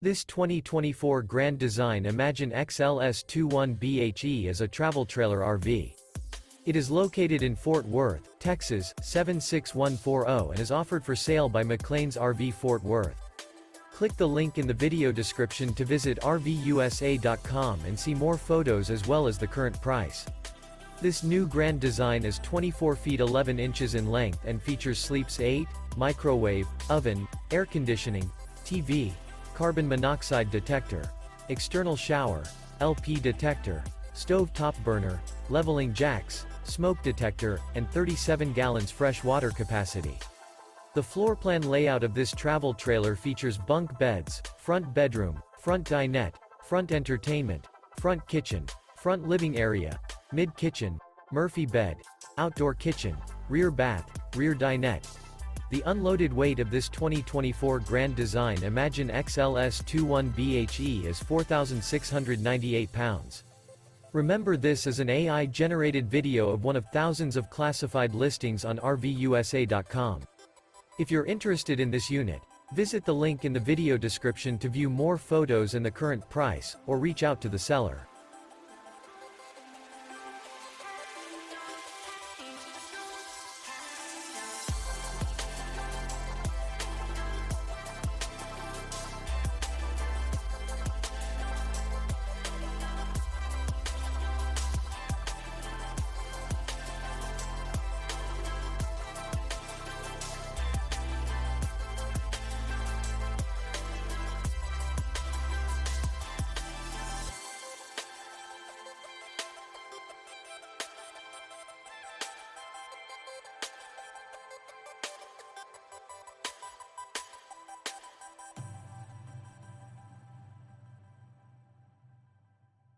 This 2024 Grand Design Imagine XLS 21BHE is a travel trailer RV. It is located in Fort Worth, Texas, 76140 and is offered for sale by McClain's RV Fort Worth. Click the link in the video description to visit RVUSA.com and see more photos as well as the current price. This new Grand Design is 24 feet 11 inches in length and features sleeps 8, microwave, oven, air conditioning, TV, carbon monoxide detector, external shower, LP detector, stove top burner, leveling jacks, smoke detector, and 37 gallons fresh water capacity. The floor plan layout of this travel trailer features bunk beds, front bedroom, front dinette, front entertainment, front kitchen, front living area, mid-kitchen, Murphy bed, outdoor kitchen, rear bath, rear dinette. The unloaded weight of this 2024 Grand Design Imagine XLS 21BHE is 4,698 pounds. Remember, this is an AI-generated video of one of thousands of classified listings on RVUSA.com. If you're interested in this unit, visit the link in the video description to view more photos and the current price, or reach out to the seller.